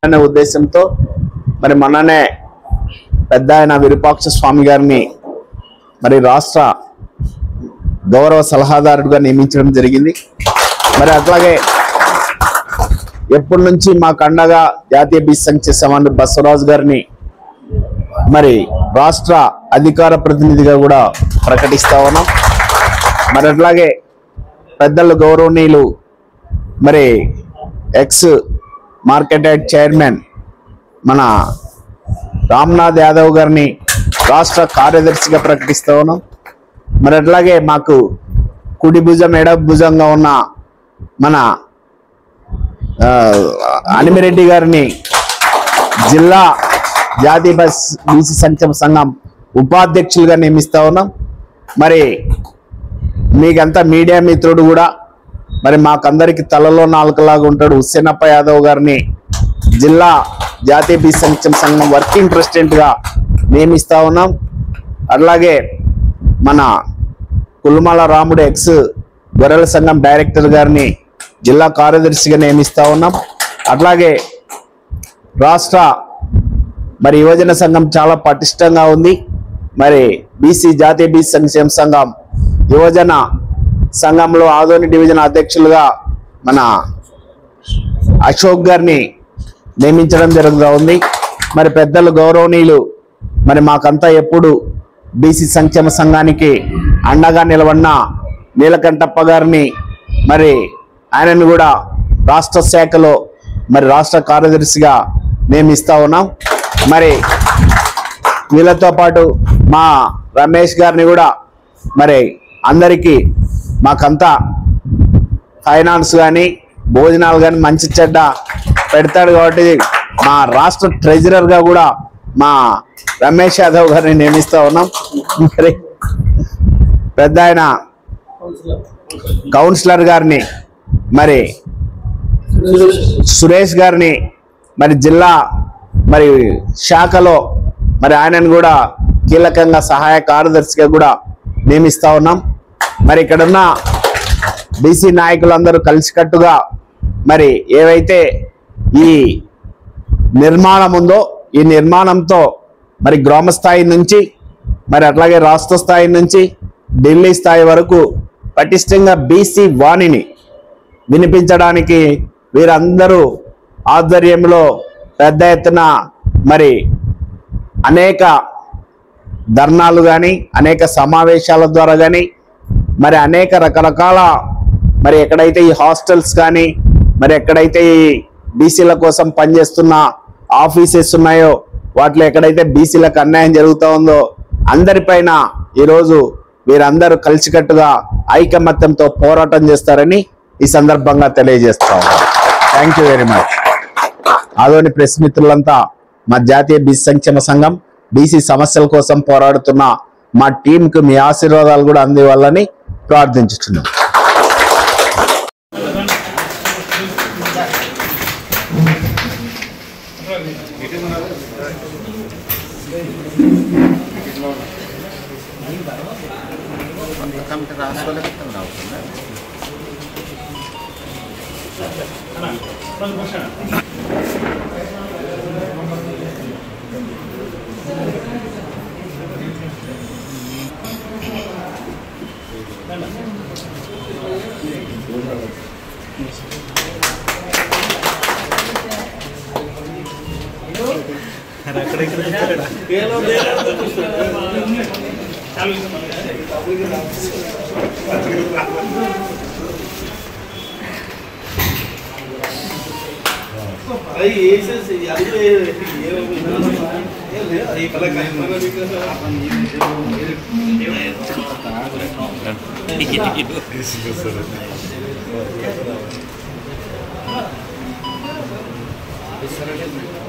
అనే ఉద్దేశంతో మరి మొన్ననే పెద్ద ఆయన విరూపాక్ష స్వామి గారిని మరి రాష్ట్ర గౌరవ సలహాదారుడిగా నియమించడం జరిగింది. మరి అట్లాగే ఎప్పటి నుంచి మాకు అండగా జాతీయ బీసీ సంక్షేమ సమాన్ బసవరాజు గారిని మరి రాష్ట్ర అధికార ప్రతినిధిగా కూడా ప్రకటిస్తా ఉన్నాం. మరి అట్లాగే పెద్దలు గౌరవనీయులు మరి ఎక్స్ మార్కెట్ యార్డ్ చైర్మన్ మన రామ్నాథ్ యాదవ్ గారిని రాష్ట్ర కార్యదర్శిగా ప్రకటిస్తా ఉన్నాం. మరి అట్లాగే మాకు కుడి భుజం ఎడ భుజంగా ఉన్న మన అనిమిరెడ్డి గారిని జిల్లా జాతీయ బీసీ సంక్షేమ సంఘం ఉపాధ్యక్షులుగా నియమిస్తా ఉన్నాం. మరి మీకంతా మీడియా మిత్రుడు కూడా మరి మాకందరికి తలలో నాలుకలాగా ఉంటాడు హుస్సేనప్ప యాదవ్ గారిని జిల్లా జాతీయ బీసీ సంక్షేమ సంఘం వర్కింగ్ ప్రెసిడెంట్గా నియమిస్తా ఉన్నాం. అట్లాగే మన కుల్మాల రాముడు ఎక్స్ గొర్రెల సంఘం డైరెక్టర్ గారిని జిల్లా కార్యదర్శిగా నియమిస్తా ఉన్నాం. అట్లాగే రాష్ట్ర మరి యువజన సంఘం చాలా పటిష్టంగా ఉంది. మరి జాతీయ బీసీ సంక్షేమ సంఘం యువజన సంఘంలో ఆదోని డివిజన్ అధ్యక్షులుగా మన అశోక్ గారిని నియమించడం జరుగుతూ ఉంది. మరి పెద్దలు గౌరవనీయులు మరి మాకంతా ఎప్పుడు బీసీ సంక్షేమ సంఘానికి అండగా నిలబడిన నీలకంఠప్ప గారిని మరి ఆయనను కూడా రాష్ట్ర శాఖలో మరి రాష్ట్ర కార్యదర్శిగా నియమిస్తా ఉన్నాం. మరి వీళ్ళతో పాటు మా రమేష్ గారిని కూడా మరి అందరికీ మాకంతా ఫైనాన్స్ కానీ భోజనాలు కానీ మంచి చెడ్డ పెడతాడు కాబట్టి మా రాష్ట్ర ట్రెజరర్గా కూడా మా రమేష్ యాదవ్ గారిని నియమిస్తూ ఉన్నాం. మరి పెద్ద ఆయన కౌన్సిలర్ గారిని మరి సురేష్ గారిని మరి జిల్లా మరి శాఖలో మరి ఆయనను కూడా కీలకంగా సహాయ కార్యదర్శిగా కూడా నియమిస్తా ఉన్నాం. మరి ఇక్కడున్న బీసీ నాయకులందరూ కలిసికట్టుగా మరి ఏవైతే ఈ నిర్మాణం ఉందో ఈ నిర్మాణంతో మరి గ్రామ స్థాయి నుంచి మరి అట్లాగే రాష్ట్ర స్థాయి నుంచి ఢిల్లీ స్థాయి వరకు పటిష్టంగా బీసీ వాణిని వినిపించడానికి వీరందరూ ఆధ్వర్యంలో పెద్ద ఎత్తున మరి అనేక ధర్నాలు కానీ అనేక సమావేశాల ద్వారా కానీ మరి అనేక రకరకాల మరి ఎక్కడైతే ఈ హాస్టల్స్ కానీ మరి ఎక్కడైతే ఈ బీసీల కోసం పనిచేస్తున్న ఆఫీసెస్ ఉన్నాయో వాటిలో ఎక్కడైతే బీసీలకు అన్యాయం జరుగుతూ ఉందో అందరిపైన ఈరోజు వీరందరూ కలిసికట్టుగా ఐకమత్యంతో పోరాటం చేస్తారని ఈ సందర్భంగా తెలియజేస్తా ఉన్నాం. Thank you very much. Adoni press మిత్రులంతా మా జాతీయ బీసీ సంక్షేమ సంఘం బీసీ సమస్యల కోసం పోరాడుతున్న మా టీంకు మీ ఆశీర్వాదాలు కూడా అందివ్వాలని ప్రార్థించుచున్నాం. This